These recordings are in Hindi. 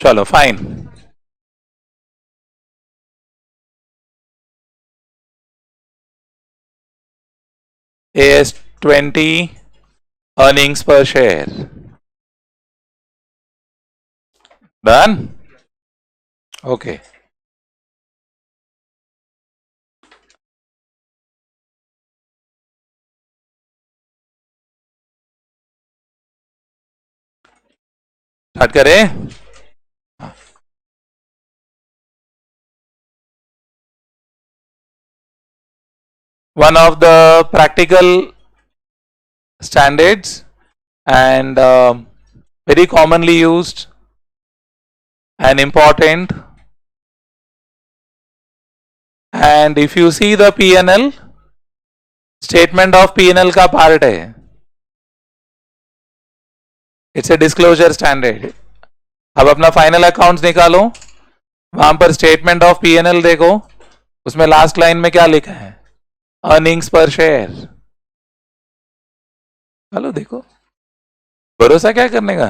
चलो fine. AS20 earnings per share done. Okay start करें। One of the practical standards and very commonly used and important, and if you see the P&L statement of P&L का part है, it's a disclosure standard. अब अपना फाइनल अकाउंट्स निकालो, वहां पर स्टेटमेंट ऑफ P&L देखो, उसमें लास्ट लाइन में क्या लिखा है, अर्निंग्स पर शेयर। चलो देखो, भरोसा क्या करने का,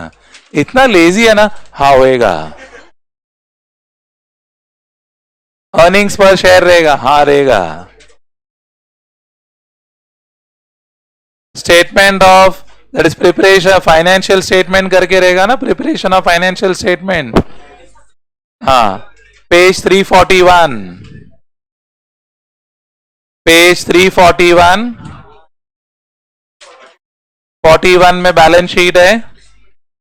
इतना लेजी है ना। हाँ होएगा, अर्निंग्स पर शेयर रहेगा, हाँ रहेगा। Statement of that is preparation financial statement करके रहेगा ना, प्रिपरेशन ऑफ फाइनेंशियल स्टेटमेंट। हाँ पेज 341, पेज 341 41 में बैलेंस शीट है,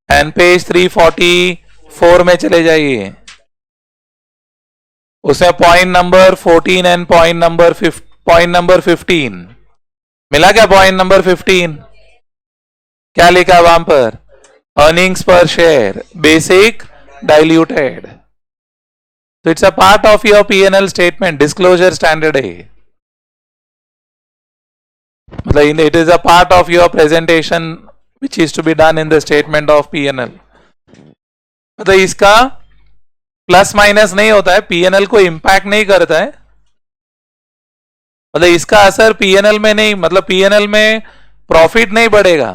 एंड पेज 344 में चले जाइए, उसमें point number 14 and point number 15 मिला क्या। पॉइंट नंबर 15 क्या लिखा है वहां पर, earnings per share basic diluted. तो it's a part of your P&L statement, disclosure standard है, मतलब it is a part of your presentation which is to be done in the statement of P&L। मतलब इसका प्लस माइनस नहीं होता है, P&L को इंपैक्ट नहीं करता है, मतलब इसका असर P&L में नहीं, मतलब P&L में प्रॉफिट नहीं बढ़ेगा,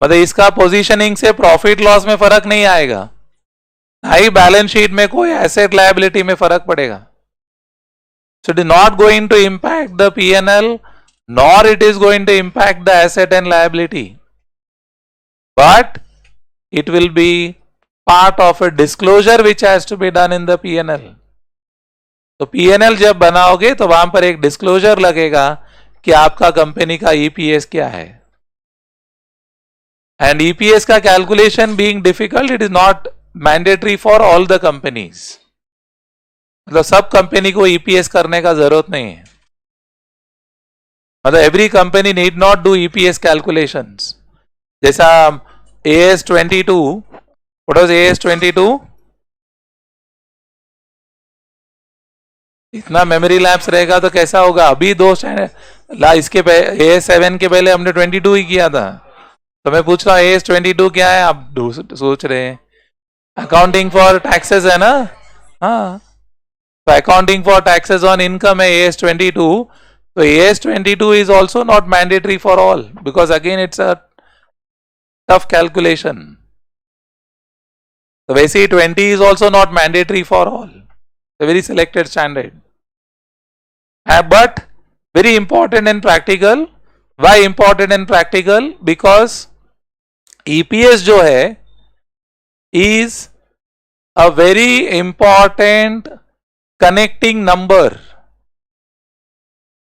मतलब इसका पोजीशनिंग से प्रॉफिट लॉस में फर्क नहीं आएगा, हाई बैलेंस शीट में कोई एसेट लायबिलिटी में फर्क पड़ेगा। So it is not going to impact the P&L nor it is going to impact the asset and liability, but it will be part of a disclosure which has to be done in the P&L। तो P&L जब बनाओगे तो वहां पर एक डिस्क्लोजर लगेगा कि आपका कंपनी का EPS क्या है, एंड EPS का calculation being difficult, it is not mandatory for all the companies, मतलब सब कंपनी को EPS करने का जरूरत नहीं है, मतलब every company need not do EPS calculations. जैसा AS22, व्हाट वाज AS22, इतना मेमोरी लैप्स रहेगा तो कैसा होगा। अभी दो इसके AS7 के पहले हमने 22 ही किया था, तो मैं पूछ रहा हूँ AS22 क्या है, आप सोच रहे हैं अकाउंटिंग फॉर टैक्सेस है ना। हाँ, तो accounting for taxes on income है AS22, so AS22 is also not mandatory for all, because again it's a tough calculation. So वैसे 20 is also not mandatory for all, a very selected standard, but very important and practical। Why important and practical? Because EPS जो है is a very important connecting number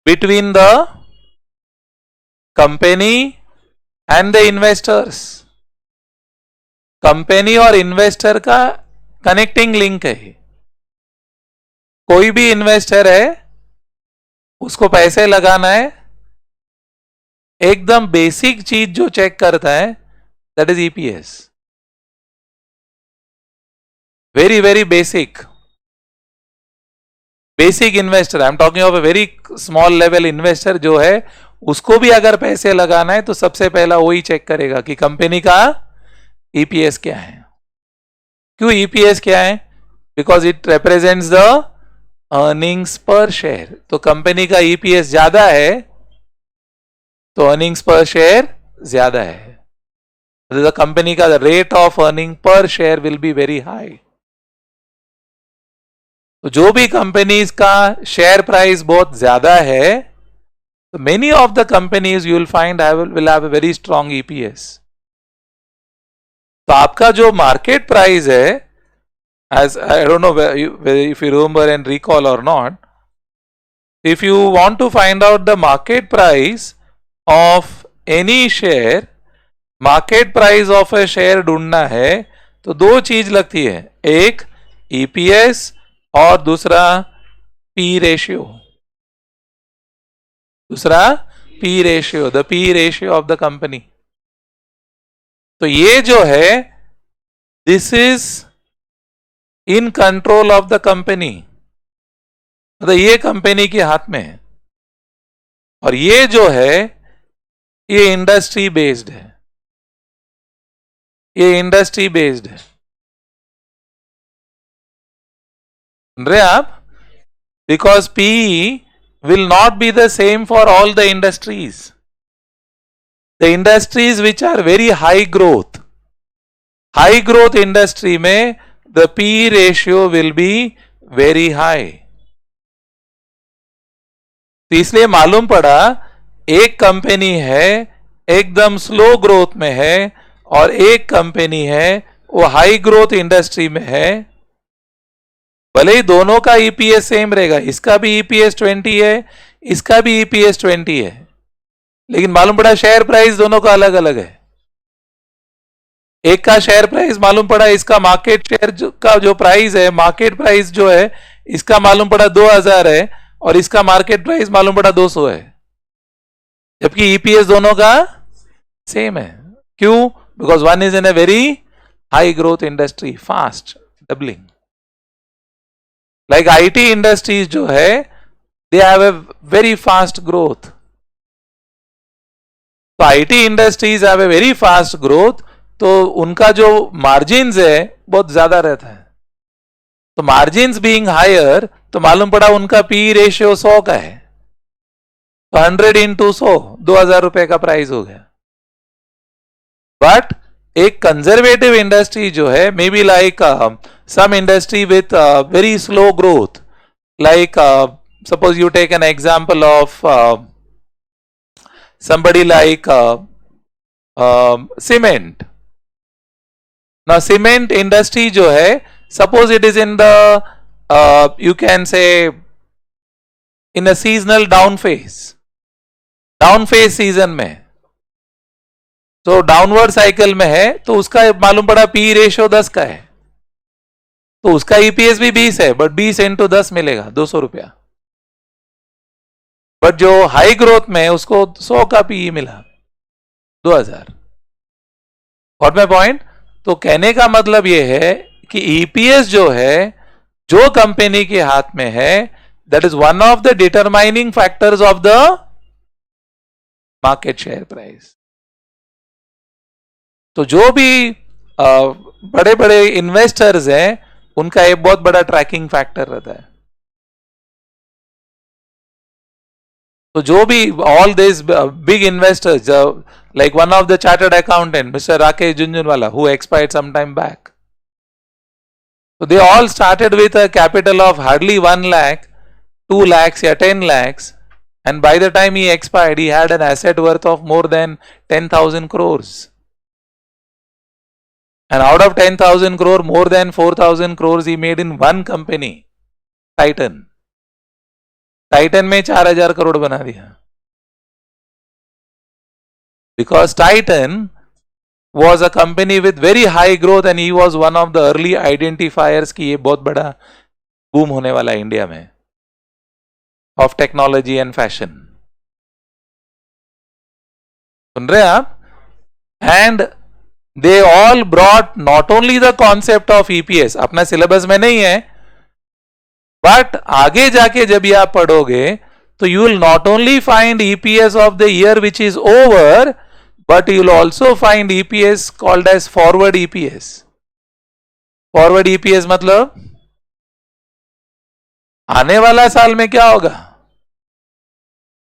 between the company and the investors। Company और इन्वेस्टर का कनेक्टिंग लिंक है। कोई भी इन्वेस्टर है, उसको पैसे लगाना है, एकदम बेसिक चीज जो चेक करता है that is EPS, very very basic investor, I am talking of a very small level investor जो है, उसको भी अगर पैसे लगाना है तो सबसे पहला वही चेक करेगा कि कंपनी का EPS क्या है। क्यों EPS क्या है? Because it represents the earnings per share. तो कंपनी का EPS ज्यादा है तो अर्निंग्स पर शेयर ज्यादा है। द कंपनी का rate of earning per share will be very high. तो जो भी कंपनीज का शेयर प्राइस बहुत ज्यादा है, तो many of the companies you will find will have a very strong EPS. तो आपका जो मार्केट प्राइस है, as I don't know if you remember and recall or not, if you want to find out the market price of any share, market price of A share ढूंढना है तो दो चीज लगती है, एक ईपीएस और दूसरा पी रेशियो। दूसरा P ratio, the P ratio of the company. तो ये जो है, this is in control of the company, मतलब ये कंपनी के हाथ में है। और ये जो है ये इंडस्ट्री बेस्ड है, ये इंडस्ट्री बेस्ड है। सुन रहे आप? Because PE will not be the same for all the industries. The industries which are very high growth industry में the P ratio will be very high. तो इसलिए मालूम पड़ा एक कंपनी है एकदम स्लो ग्रोथ में है और एक कंपनी है वो हाई ग्रोथ इंडस्ट्री में है। भले ही दोनों का ईपीएस सेम रहेगा, इसका भी ईपीएस 20 है, इसका भी ईपीएस 20 है, लेकिन मालूम पड़ा शेयर प्राइस दोनों का अलग अलग है। एक का शेयर प्राइस मालूम पड़ा, इसका मार्केट शेयर का जो प्राइस है, मार्केट प्राइस जो है इसका मालूम पड़ा 2000 है और इसका मार्केट प्राइस मालूम पड़ा 200 है, जबकि ईपीएस दोनों का सेम है। क्यों? Because one is in a very high growth industry, fast doubling. Like IT industries जो है, they have a very fast growth. तो IT industries have a very fast growth, तो उनका जो मार्जिन्स है बहुत ज्यादा रहता है। तो मार्जिन्स बीइंग हायर, तो मालूम पड़ा उनका पी रेशियो 100 का है, तो 100 into 100, 2000 रुपए का प्राइस हो गया। बट एक कंजर्वेटिव इंडस्ट्री जो है, may be like some industry with very slow growth, like suppose you take an example of somebody like cement. Now cement industry जो है, suppose it is in the you can say in a seasonal down phase season में, तो डाउनवर्ड साइकिल में है, तो उसका मालूम पड़ा पी रेशियो 10 का है, तो उसका ईपीएस भी 20 है, बट 20 into 10 मिलेगा 200 रुपया। बट जो हाई ग्रोथ में उसको 100 का पीई मिला, 2000। और मैं पॉइंट, तो कहने का मतलब यह है कि ईपीएस जो है, जो कंपनी के हाथ में है, that is one of the determining factors of the market share price. तो जो भी बड़े बड़े इन्वेस्टर्स हैं, उनका एक बहुत बड़ा ट्रैकिंग फैक्टर रहता है। तो जो भी all this big investors, like one of the chartered accountant mister Rakesh Jhunjhunwala, who expired some time back, so they all started with a capital of hardly 1 lakh, 2 lakhs या 10 lakhs, and by the time he expired, he had an asset worth of more than 10,000 crores. And out of 10,000 crore, more than 4,000 crores he made in one company, Titan. Titan में 4,000 करोड़ बना दिया. Because Titan was a company with very high growth and he was one of the early identifiers कि ये बहुत बड़ा boom होने वाला है इंडिया में of technology and fashion. सुन रहे हैं आप? And they all brought not only the concept of EPS, अपना सिलेबस में नहीं है, but आगे जाके जब ये आप पढ़ोगे तो you will not only find EPS of the year which is over, but you will also find EPS called as forward EPS. Forward EPS मतलब आने वाला साल में क्या होगा,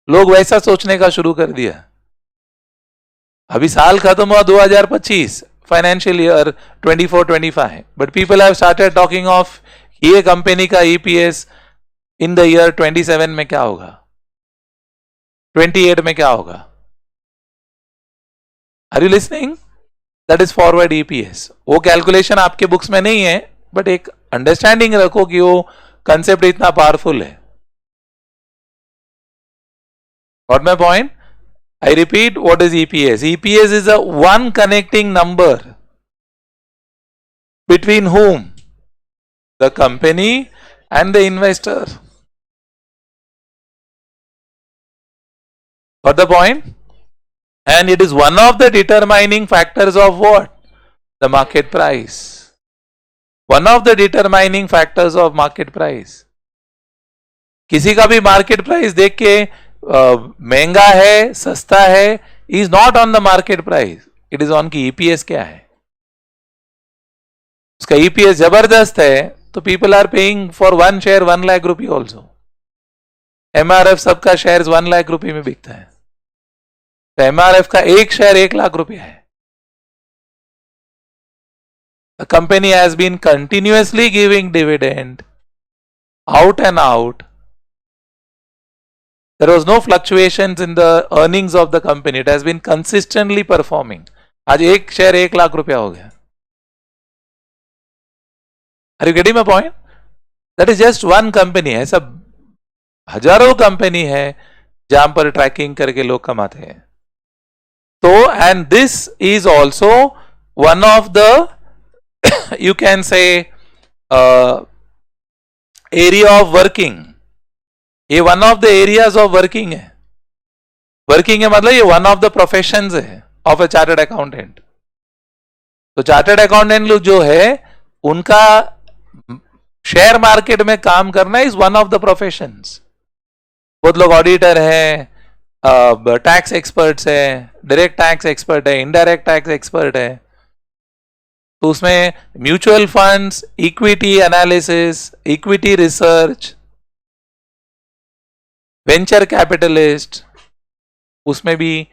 लोग वैसा सोचने का शुरू कर दिया। अभी साल खत्म हुआ 2025 financial year 24-25, but people have started talking of ये कंपनी का ईपीएस इन द ईयर 27 में क्या होगा, 28 में क्या होगा. Are you listening? That is forward EPS. वो कैलकुलेशन आपके बुक्स में नहीं है, बट एक अंडरस्टैंडिंग रखो कि वो कंसेप्ट इतना पावरफुल है. Got my point? I repeat, what is EPS? EPS is a one connecting number between whom? The company and the investor. Got the point? And it is one of the determining factors of what? The market price. One of the determining factors of market price. किसी का भी मार्केट प्राइस देख के महंगा है सस्ता है, is not on the market price, it is on की ईपीएस क्या है. उसका ईपीएस जबरदस्त है तो people are paying for one share 1 lakh rupee also. MRF सबका शेयर 1 लाख रुपए में बिकता है, तो एमआरएफ का एक शेयर 1 लाख रुपया है. The company has been continuously giving dividend out and out. There was no fluctuations in the earnings of the company. It has been consistently performing. आज एक शेयर 1 लाख रुपया हो गया. Are you getting my point? That is just one company. ऐसा हजारों कंपनी है जहां पर ट्रैकिंग करके लोग कमाते हैं. तो and this is also one of the you can say area of working. ये one of the areas of working है. वर्किंग है मतलब ये वन ऑफ द प्रोफेशंस है ऑफ अ चार्टर्ड अकाउंटेंट. तो चार्टर्ड अकाउंटेंट लोग जो है उनका शेयर मार्केट में काम करना is one of the professions. बहुत लोग ऑडिटर है, टैक्स एक्सपर्ट्स है, डायरेक्ट टैक्स एक्सपर्ट है, इनडायरेक्ट टैक्स एक्सपर्ट है. तो उसमें mutual funds, equity analysis, equity research, venture capitalist, उसमें भी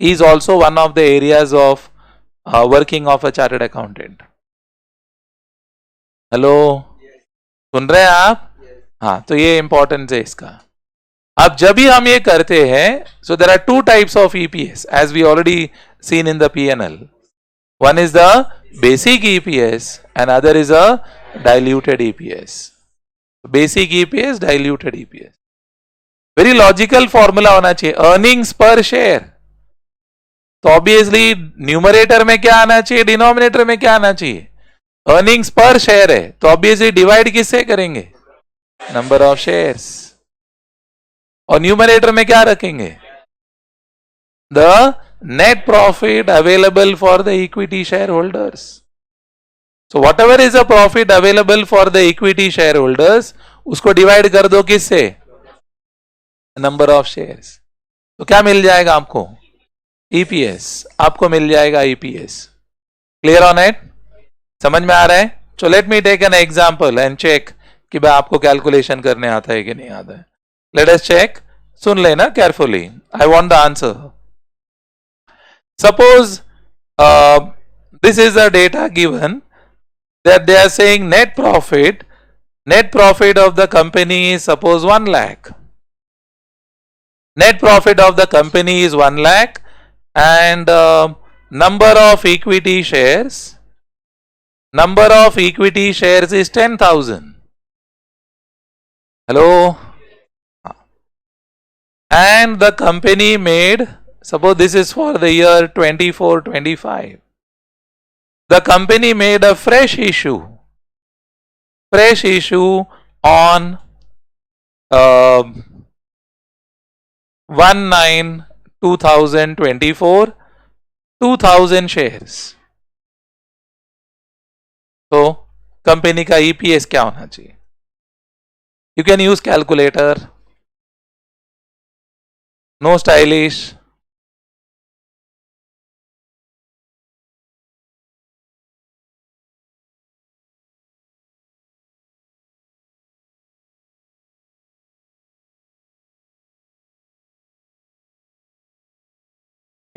is also one of the areas of working of a chartered accountant. Hello, सुन रहे हैं आप? हाँ, तो ये इंपॉर्टेंस है इसका. अब जब भी हम ये करते हैं, so there are two types of EPS as we already seen in the P&L. One is the basic EPS and other is a diluted EPS. Basic EPS, diluted EPS. Very logical formula होना चाहिए. Earnings per share. तो obviously न्यूमरेटर में क्या आना चाहिए, डिनोमिनेटर में क्या आना चाहिए. Earnings per share है तो obviously डिवाइड किससे करेंगे, नंबर ऑफ शेयर्स. और न्यूमरेटर में क्या रखेंगे, the net profit available for the equity shareholders. So whatever is the profit available for the equity shareholders, उसको डिवाइड कर दो किससे, नंबर ऑफ शेयर्स. तो क्या मिल जाएगा आपको, ईपीएस. आपको मिल जाएगा ईपीएस. Clear on it? समझ में आ रहा है? So let me take an example and check कि भाई आपको कैलकुलेशन करने आता है कि नहीं आता है. Let us check. सुन लेना carefully, I want the answer. Suppose this is the data given that they are saying net profit of the company is suppose 1 lakh. Net profit of the company is 1 lakh and number of equity shares is 10,000. Hello? And the company made, suppose this is for the year 24-25. The company made a fresh issue on 1/9/2024, 2000 shares. तो कंपनी का ईपीएस क्या होना चाहिए? You can use calculator, no stylish.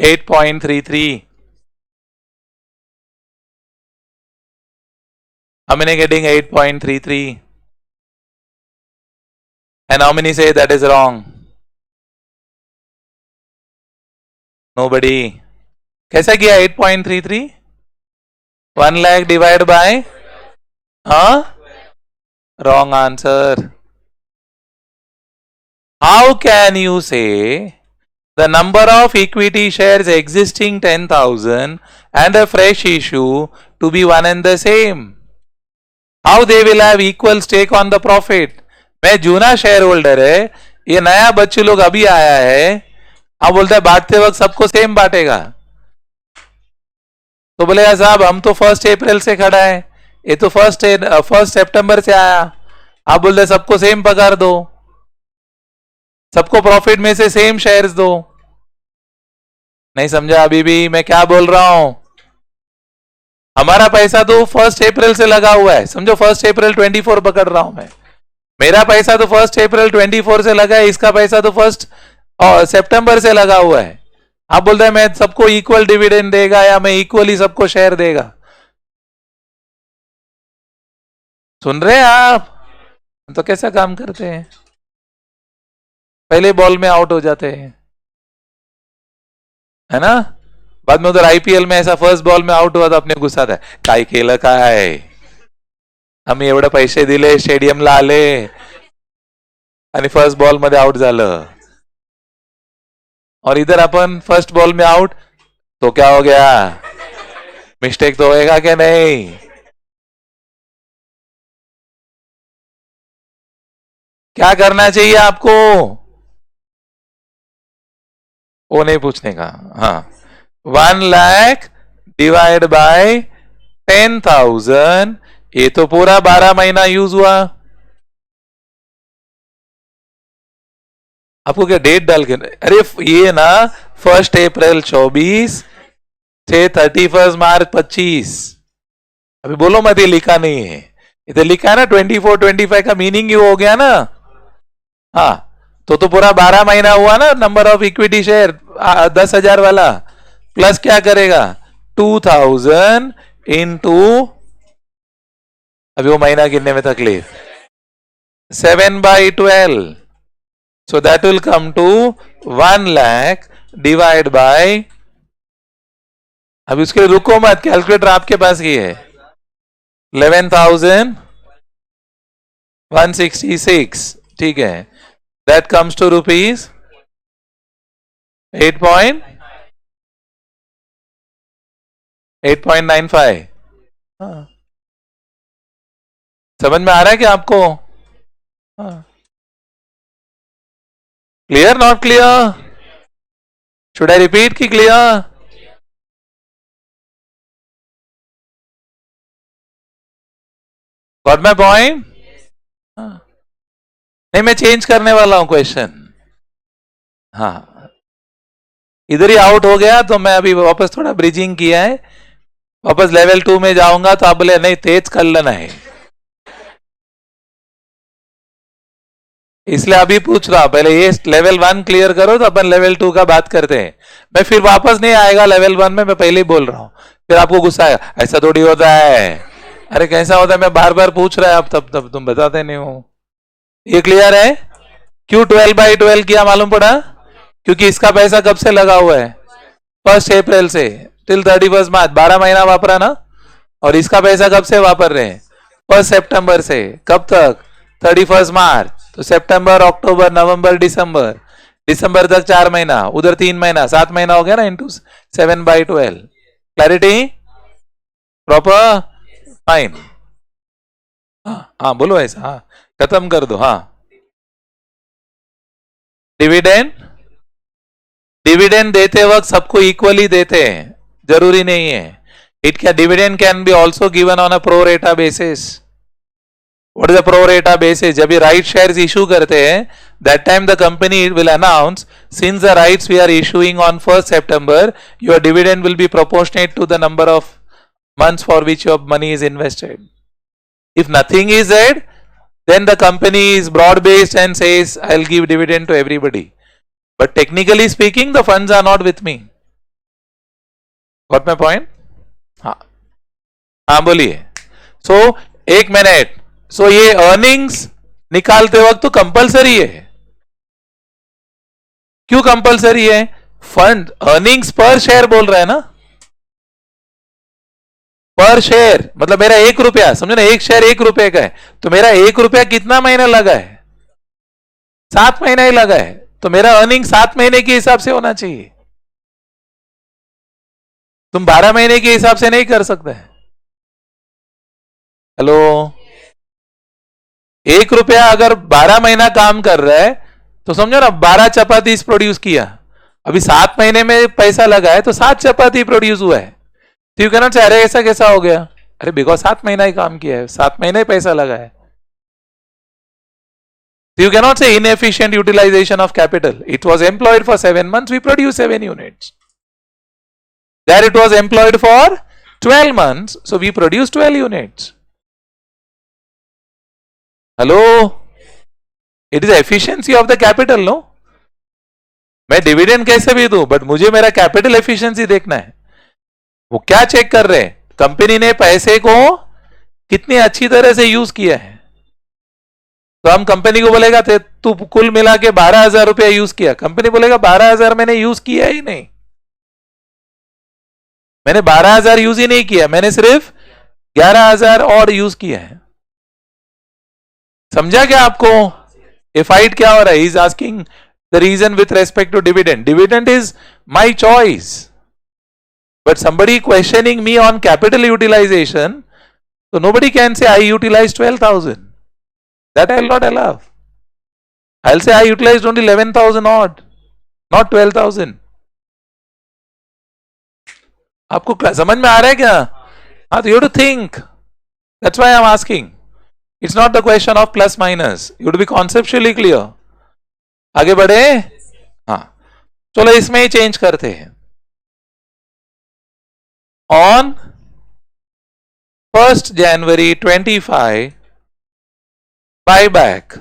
8.33. How many getting 8.33? And how many say that is wrong? Nobody. कैसा किया 8.33? 1 lakh divided by? Huh? Wrong answer. How can you say the number of equity shares existing 10,000 and a fresh issue to be one and the same? How they will have equal stake on the profit? मैं जूना शेयर होल्डर है, ये नया बच्चू लोग अभी आया है, आप बोलते हैं बांटते वक्त सबको सेम बांटेगा, तो बोलेगा साहब हम तो 1 अप्रैल से खड़ा है, ये तो 1 सितंबर से आया, आप बोलते सबको सेम पगार दो, सबको प्रॉफिट में से सेम शेयर्स दो. नहीं समझा अभी भी मैं क्या बोल रहा हूं? हमारा पैसा तो 1 अप्रैल से लगा हुआ है, समझो 1 अप्रैल 24 पकड़ रहा हूं मैं, मेरा पैसा तो 1 अप्रैल 24 से लगा है, इसका पैसा तो 1 सितंबर से लगा हुआ है. आप बोलते हैं मैं सबको इक्वल डिविडेंड देगा या मैं इक्वली सबको शेयर देगा. सुन रहे हैं आप? तो कैसा काम करते हैं, पहले बॉल में आउट हो जाते हैं, है ना. बाद में उधर आईपीएल में ऐसा फर्स्ट बॉल में आउट हुआ तो अपने गुस्सा था, काय केलं काय, आम्ही एवढे पैसे दिले स्टेडियमला आले आणि फर्स्ट बॉल मध्ये आउट झालं, और इधर अपन फर्स्ट बॉल में आउट, तो क्या हो गया, मिस्टेक तो होएगा कि नहीं. क्या करना चाहिए आपको, वो नहीं पूछने का. हाँ, 1 लाख डिवाइड बाय 10,000, ये तो पूरा 12 महीना यूज हुआ. आपको क्या डेट डाल के, अरे ये ना 1 अप्रैल 24 से 31 मार्च 25, अभी बोलो मत ये लिखा नहीं है, इधर लिखा है ना 24-25 का मीनिंग ये हो गया ना. हाँ, तो पूरा 12 महीना हुआ ना. नंबर ऑफ इक्विटी शेयर 10,000 वाला प्लस क्या करेगा 2,000 इंटू, अभी वो महीना गिनने में तकलीफ, 7/12, so that will come to 1 lakh divide by, अभी उसके रुको मत, कैलकुलेटर आपके पास ही है, 11,166, ठीक है, that comes to rupees 8.95. समझ में आ रहा है क्या आपको? Clear not clear? Should I repeat की क्लियर? Got my point? नहीं, मैं चेंज करने वाला हूं क्वेश्चन. हाँ, इधर ही आउट हो गया तो मैं अभी वापस थोड़ा ब्रिजिंग किया है, वापस लेवल 2 में जाऊंगा तो आप बोले नहीं तेज कर लेना है, इसलिए अभी पूछ रहा, पहले ये लेवल 1 क्लियर करो तो अपन लेवल 2 का बात करते हैं. मैं फिर वापस नहीं आएगा लेवल 1 में, मैं पहले ही बोल रहा हूं, फिर आपको गुस्सा आएगा, ऐसा थोड़ी होता है. अरे कैसा होता है, मैं बार बार पूछ रहा है, आप तब तुम बताते नहीं हो. ये क्लियर है? क्यों 12/12 किया मालूम पड़ा? क्योंकि इसका पैसा कब से लगा हुआ है, 1 अप्रैल से टिल 31 मार्च, 12 महीना वापरा ना, और इसका पैसा कब से वापर रहे हैं, 1 सितंबर से कब तक, 31 मार्च. तो सितंबर, अक्टूबर, नवंबर, दिसंबर तक 4 महीना, उधर 3 महीना, 7 महीना हो गया ना, इंटू 7/12. Clarity proper? फाइन. हाँ बोलो ऐसा, हाँ खत्म कर दो. हाँ, डिविडेंड देते वक्त सबको इक्वली देते हैं, जरूरी नहीं है. It can, dividend can be also given on a pro rata basis. What is the pro rata basis? जब ये राइट शेयर्स इशू करते हैं, that time the company will announce, since the rights we are issuing on 1 सितंबर, your dividend will be proportionate to the number of months for which your money is invested. If nothing is said, then the company is broad based and says I'll give dividend to everybody, but technically speaking the funds are not with me. What my point? हाँ हाँ बोलिए. सो एक मिनट. सो ये अर्निंग्स निकालते वक्त तो कंपलसरी है. क्यों कंपलसरी है? फंड अर्निंग्स पर शेयर बोल रहा है ना. पर शेयर मतलब मेरा 1 रुपया, समझो ना, एक शेयर 1 रुपए का है, तो मेरा 1 रुपया कितना महीना लगा है? 7 महीना ही लगा है. तो मेरा अर्निंग 7 महीने के हिसाब से होना चाहिए. तुम 12 महीने के हिसाब से नहीं कर सकते. हेलो. 1 रुपया अगर 12 महीना काम कर रहा है तो समझो ना 12 चपाती प्रोड्यूस किया. अभी 7 महीने में पैसा लगा है तो 7 चपाती प्रोड्यूस हुआ है. तो यू कहना अरे ऐसा कैसा हो गया? अरे बिकॉज 7 महीना ही काम किया है, 7 महीने ही पैसा लगा है. So you cannot say inefficient utilization of capital. It was employed for 7 months, we produce 7 units. There it was employed for 12 months, so we produce 12 units. Hello? It is efficiency of the capital, no? मैं डिविडेंड कैसे भी दूं, बट मुझे मेरा कैपिटल एफिशिएंसी देखना है. वो क्या चेक कर रहे हैं? कंपनी ने पैसे को कितनी अच्छी तरह से यूज किया है. तो हम कंपनी को बोलेगा तू कुल मिला के 12,000 रुपया यूज किया. कंपनी बोलेगा 12,000 मैंने यूज किया ही नहीं. मैंने 12,000 यूज ही नहीं किया, मैंने सिर्फ 11,000 और यूज किया है. समझा क्या आपको? ए फाइट क्या हो रहा है? Is asking the reason with respect to dividend. Dividend is my choice, but somebody questioning me on capital utilization, so nobody can say I utilized 12,000. That I will not allow. I'll say I utilized only 11,000 odd, not 12,000. आपको समझ में आ रहा है क्या? हाँ, तो you have to think. That's why I'm asking. It's not the question of plus minus. You have to be conceptually clear. आगे बढ़े. हाँ, चलो इसमें ही चेंज करते हैं. On 1st January 25, buyback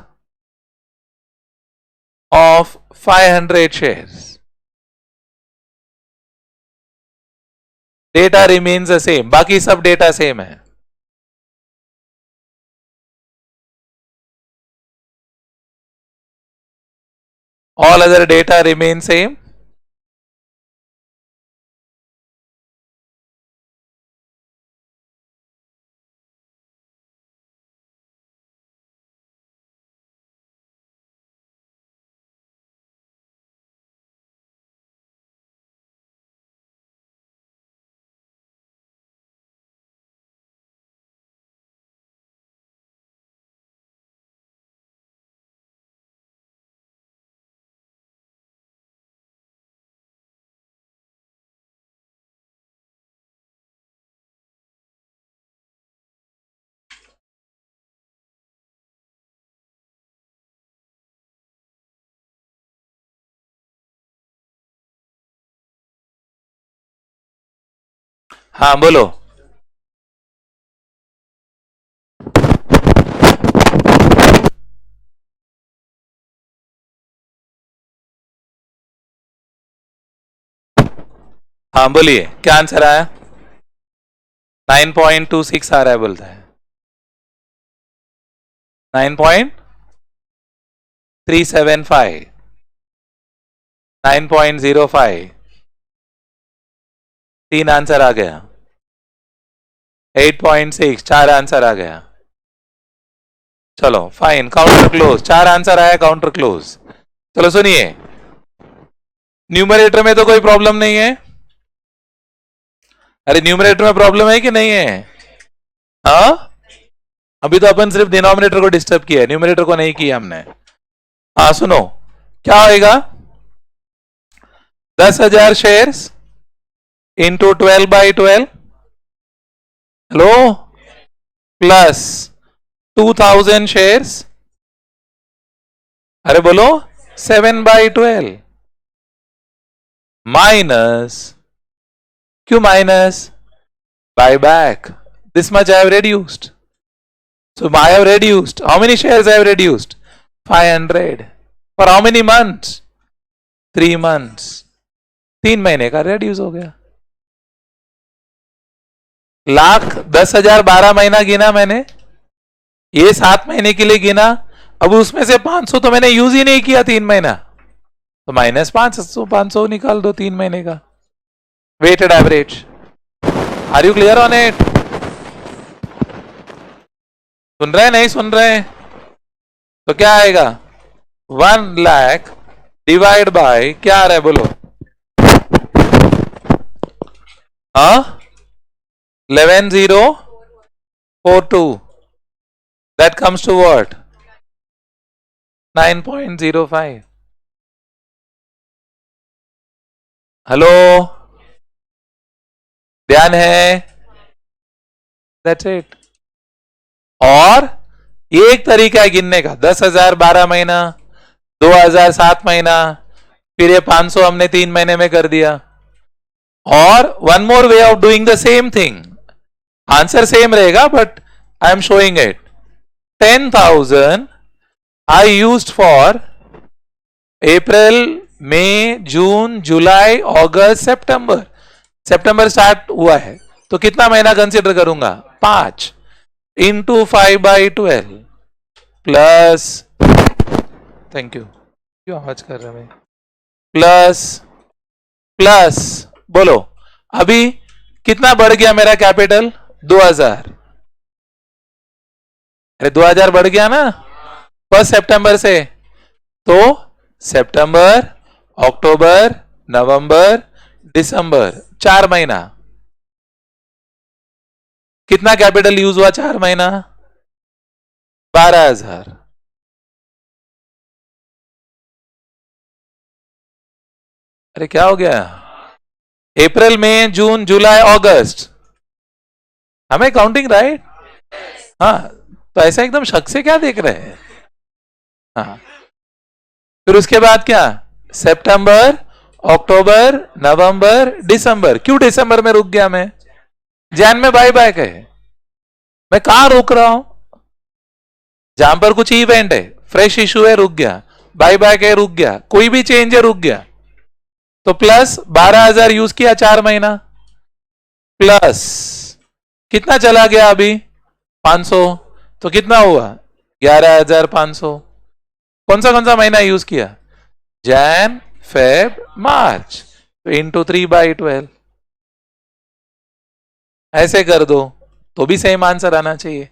of 500 shares. Data remains the same. बाकी सब डेटा सेम है. All other data remain same. हाँ बोलो. हाँ बोलिए, क्या आंसर आया? 9.26 आ रहा है बोलता है. 9.375, 9.05. 3 आंसर आ गया. 8.6, 4 आंसर आ गया. चलो फाइन, काउंटर क्लोज. 4 आंसर आया, काउंटर क्लोज. चलो सुनिए, न्यूमरेटर में तो कोई प्रॉब्लम नहीं है. अरे न्यूमरेटर में प्रॉब्लम है कि नहीं है? हाँ, अभी तो अपन सिर्फ डिनोमिनेटर को डिस्टर्ब किया है, न्यूमरेटर को नहीं किया हमने. हाँ सुनो, क्या होएगा? 10,000 shares into 12/12. Hello, plus 2,000 shares. अरे बोलो, 7/12 माइनस. क्यों minus? Buyback. This much I have reduced. So I have reduced. How many shares I have reduced? 500. For how many months? 3 months. 3 महीने का reduce हो गया. लाख 10,000 12 महीना गिना मैंने, ये 7 महीने के लिए गिना। अब उसमें से 500 तो मैंने यूज ही नहीं किया 3 महीना, तो -500 निकाल दो 3 महीने का weighted average. Are you clear on it? सुन रहे हैं नहीं सुन रहे हैं? तो क्या आएगा 1 लाख डिवाइड बाय क्या आ रहा है बोलो? हाँ 11042 that comes to what? 9.05। Hello ध्यान है? That's it। और ये एक तरीका है गिनने का, 10,000 12 महीना, 2,000 7 महीना, फिर ये 500 हमने 3 महीने में कर दिया। और one more way of doing the same thing, answer same रहेगा but I am showing it. 10,000 I used for April May June July August September. सितंबर स्टार्ट हुआ है तो कितना महीना कंसिडर करूंगा? 5 इंटू 5/12 प्लस, थैंक यू, क्यों आवाज कर रहे हैं, प्लस प्लस बोलो अभी कितना बढ़ गया मेरा कैपिटल? 2,000। अरे 2,000 बढ़ गया ना 1 सितंबर से, तो सितंबर अक्टूबर नवंबर दिसंबर 4 महीना, कितना कैपिटल यूज हुआ 4 महीना? 12,000। अरे क्या हो गया? अप्रैल मई जून जुलाई अगस्त, हमें काउंटिंग राइट? हाँ, तो ऐसा एकदम शक से क्या देख रहे हैं? हाँ, फिर उसके बाद क्या? सितंबर अक्टूबर नवंबर दिसंबर। क्यों दिसंबर में रुक गया मैं? जैन में बाय बाय है, मैं कहां रुक रहा हूं? जहां पर कुछ इवेंट है, फ्रेश इशू है, रुक गया, बाय बाय है रुक गया, कोई भी चेंज है रुक गया। तो प्लस 12,000 यूज किया 4 महीना, प्लस कितना चला गया अभी? 500, तो कितना हुआ? 11,500। कौन सा महीना यूज किया? जैन फेब मार्च, तो इंटू 3/12 ऐसे कर दो तो भी सेम आंसर आना चाहिए।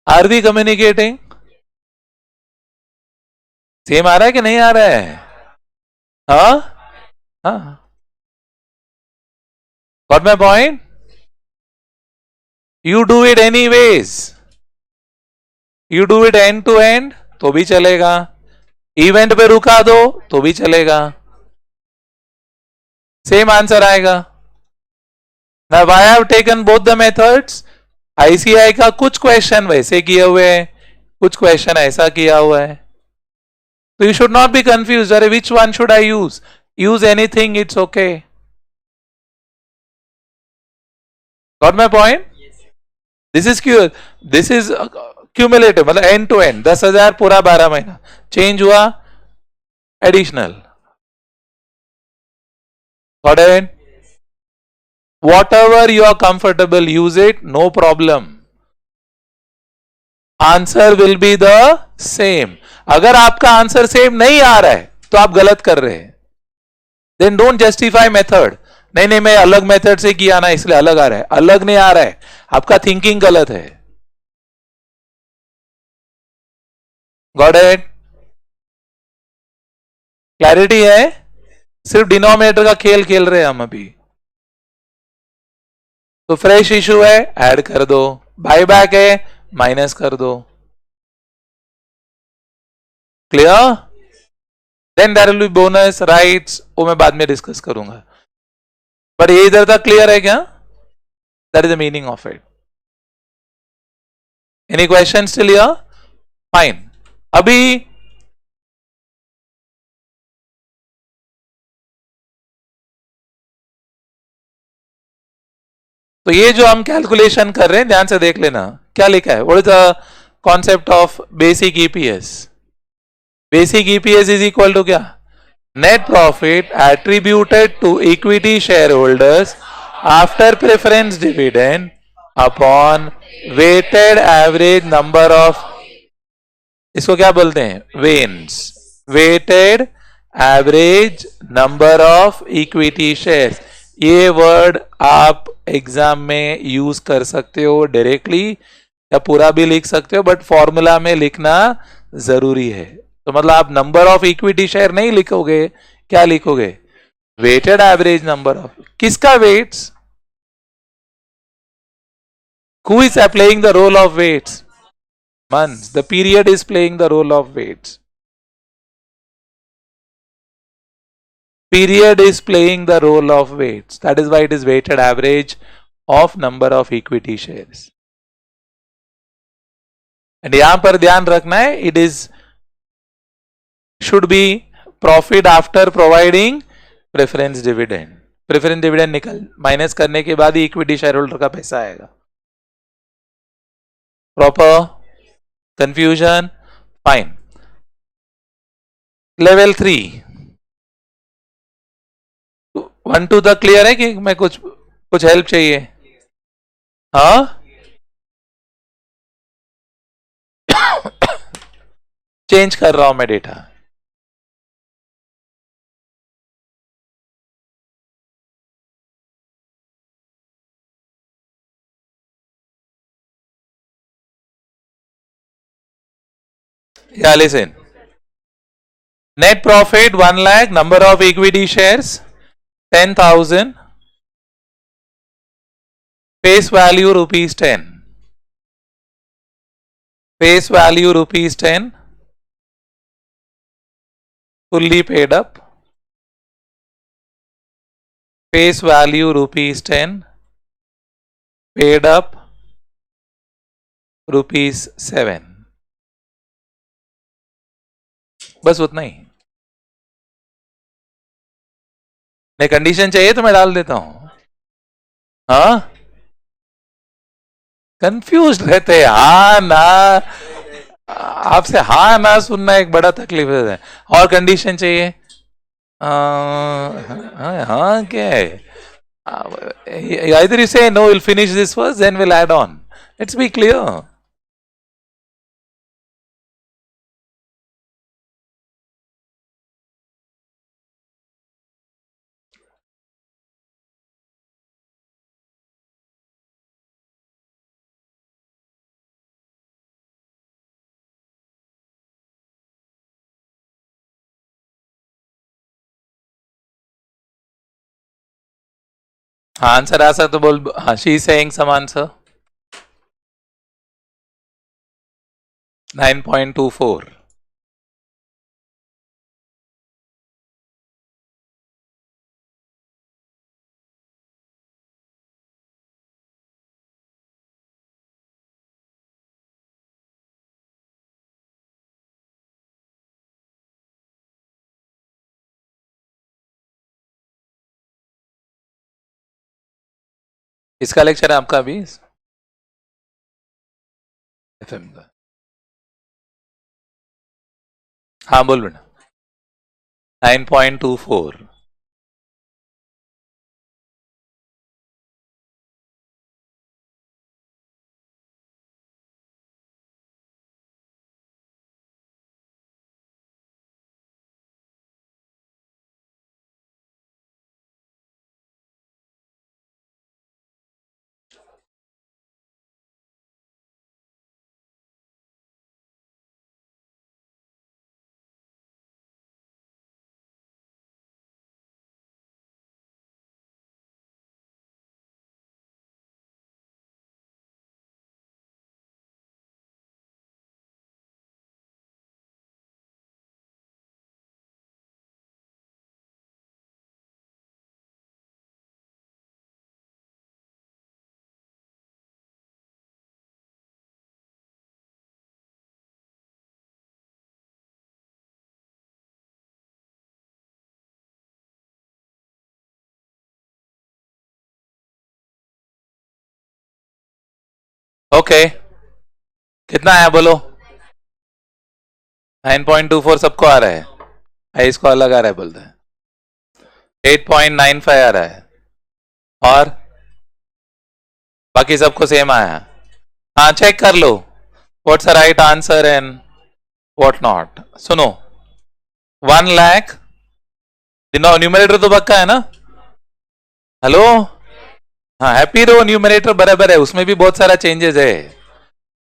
Are we communicating? सेम आ रहा है कि नहीं आ रहा है? हाँ हाँ, got my point? You do it any ways, you do it end to end तो भी चलेगा, इवेंट पे रुका दो तो भी चलेगा, सेम आंसर आएगा। Now I have taken both the methods। ICI का कुछ क्वेश्चन वैसे किए हुए हैं, कुछ क्वेश्चन ऐसा किया हुआ है, तो you should not be confused। अरे which one should I use? Use anything, it's okay। Got my point? This is cumulative, मतलब end to end। 10,000 पूरा 12 महीना, चेंज हुआ additional. Got it? Whatever you are comfortable, use it, no problem। Answer will be the same. अगर आपका आंसर सेम नहीं आ रहा है तो आप गलत कर रहे हैं। देन डोंट जस्टिफाई मेथड, नहीं नहीं मैं अलग मेथड से किया ना इसलिए अलग आ रहा है। अलग नहीं आ रहा है, आपका थिंकिंग गलत है। Got it? क्लैरिटी है? सिर्फ डिनोमिनेटर का खेल खेल रहे हैं हम अभी। तो फ्रेश इशू है ऐड कर दो, बाय बैक है माइनस कर दो। Clear? Then there will be bonus rights, वो मैं बाद में डिस्कस करूंगा, पर ये इधर तक क्लियर है क्या? That is the meaning of it. Any question still here? Fine. अभी तो ये जो हम कैलकुलेशन कर रहे हैं ध्यान से देख लेना क्या लिखा है। What is the concept of basic EPS? Basic EPS is equal to क्या? Net profit attributed to equity share holders after preference dividend upon weighted average number of, इसको क्या बोलते हैं, wanes, weighted average number of equity shares. ये वर्ड आप एग्जाम में यूज कर सकते हो डायरेक्टली या पूरा भी लिख सकते हो, बट फॉर्मूला में लिखना जरूरी है। तो मतलब आप नंबर ऑफ इक्विटी शेयर नहीं लिखोगे, क्या लिखोगे, वेटेड एवरेज नंबर ऑफ, किसका weights, who is playing the role of weights, months, the period is playing the role of weights, period is playing the role of weights, that is why it is weighted average of number of equity shares। And यहां पर ध्यान रखना है, it is should be profit after providing preference dividend. Preference dividend निकल माइनस करने के बाद ही इक्विटी शेयर होल्डर का पैसा आएगा। Proper confusion, fine. लेवल 3 1 2 तक क्लियर है कि मैं कुछ हेल्प चाहिए? हाँ चेंज कर रहा हूं मैं डेटा। या listen, net profit 1 lakh, number of equity shares 10,000, face value ₹10, face value ₹10, fully paid up, face value ₹10, paid up ₹7, बस उतना ही। नहीं कंडीशन चाहिए तो मैं डाल देता हूं। हाँ कंफ्यूज रहते हैं, हाँ ना, आपसे हाँ ना सुनना एक बड़ा तकलीफ है। और कंडीशन चाहिए? हाँ क्या है, either you say no, we'll finish this first, then we'll add on. Let's be clear. हाँ आंसर आ सकता तो बोल। हाँ she is saying some answer 9.24। इसका लेक्चर है आपका अभी एफएम का? हाँ बोल बेटा। 9.24। ओके कितना आया बोलो? 9.24 सबको आ रहा है, इसको अलग आ रहा है बोलते हैं। 8.95 आ रहा है, और बाकी सबको सेम आया? हाँ चेक कर लो what's the right answer and what not. सुनो 1 लाख न्यूमरेटर तो पक्का है ना? हेलो हाँ हैप्पी रहो, न्यूमरेटर बराबर है, उसमें भी बहुत सारा चेंजेस है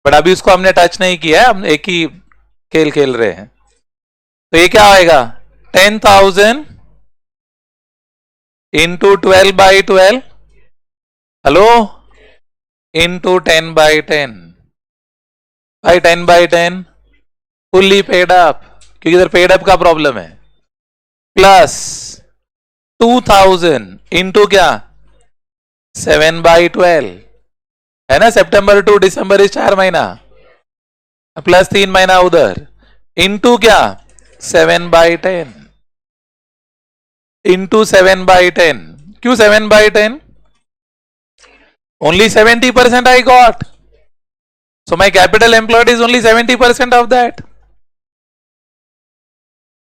बट अभी उसको हमने टच नहीं किया है, हम एक ही खेल खेल रहे हैं. तो ये क्या आएगा 10,000 इंटू 12/12. हेलो इंटू 10/10 भाई 10/10 फुल्ली पेड अप क्योंकि इधर पेड अप का प्रॉब्लम है. प्लस 2000 इंटू क्या 7/12 है ना. सितंबर टू दिसंबर इस 4 महीना प्लस 3 महीना उधर इंटू क्या 7/10 इंटू 7/10. क्यों 7/10? only 70% I got, so my capital employed is only 70% of that.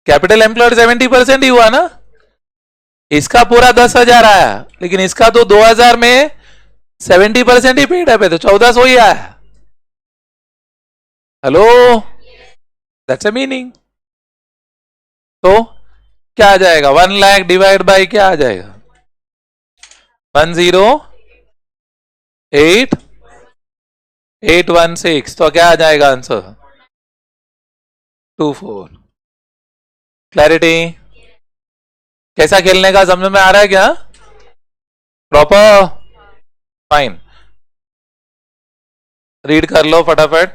Capital employed 70% ही हुआ ना. इसका पूरा 10,000 आया लेकिन इसका तो 2,000 में 70% ही पेड है तो 1,400 ही आया. Hello that's a meaning. तो क्या आ जाएगा 1 लाख डिवाइड बाय क्या आ जाएगा 108,816. तो क्या आ जाएगा आंसर 24. क्लैरिटी कैसा खेलने का समझ में आ रहा है क्या? Proper fine. रीड कर लो फटाफट.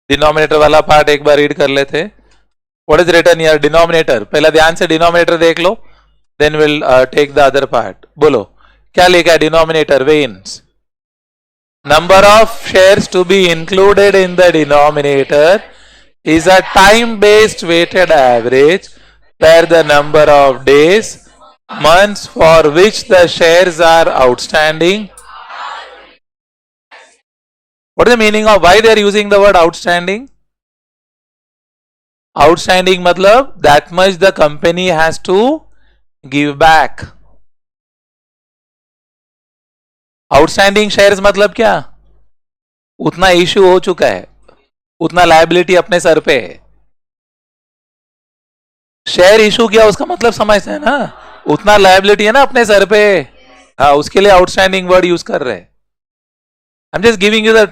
डिनोमिनेटर वाला पार्ट एक बार रीड कर लेते. What is written here denominator. पहला ध्यान से डिनोमिनेटर देख लो then will take the other part. बोलो क्या लिखा है denominator. Wanes number of shares to be included in the denominator is a time based weighted average where the number of days months for which the shares are outstanding. What is the meaning of why they are using the word outstanding? Outstanding matlab that much the company has to give back. Outstanding shares मतलब क्या उतना इश्यू हो चुका है उतना लायबिलिटी अपने सर पे है. शेयर इशू किया उसका मतलब समझते हैं ना उतना लायबिलिटी है ना अपने सर पे. हाँ उसके लिए आउटस्टैंडिंग वर्ड यूज कर रहे हैं. I am just giving you the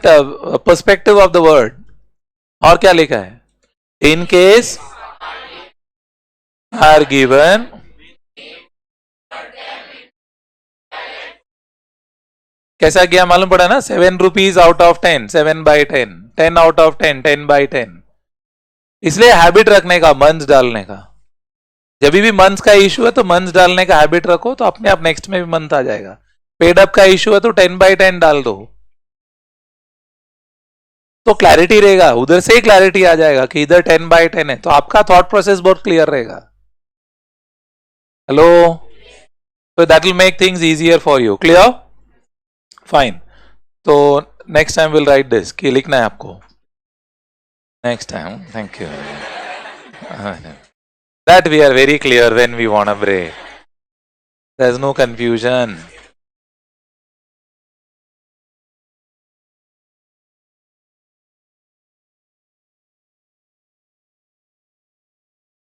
perspective of the word. और क्या लिखा है इन केस आर गिवन कैसा किया मालूम पड़ा ना 7 rupees out of 10 7/10 10 out of 10 10/10. इसलिए हैबिट रखने का मंथ्स डालने का. जब भी मंथ्स का इशू है तो मंथ्स डालने का हैबिट रखो तो अपने आप नेक्स्ट में भी मंथ आ जाएगा. पेड अप का इशू है तो 10/10 डाल दो तो क्लैरिटी रहेगा. उधर से ही क्लैरिटी आ जाएगा कि इधर 10/10 है तो आपका थॉट प्रोसेस बहुत क्लियर रहेगा. हेलो तो that will make things easier for you. Clear fine. तो next time will write this कि लिखना है आपको next time. Thank you. That we are very clear when we want a break. There is no confusion.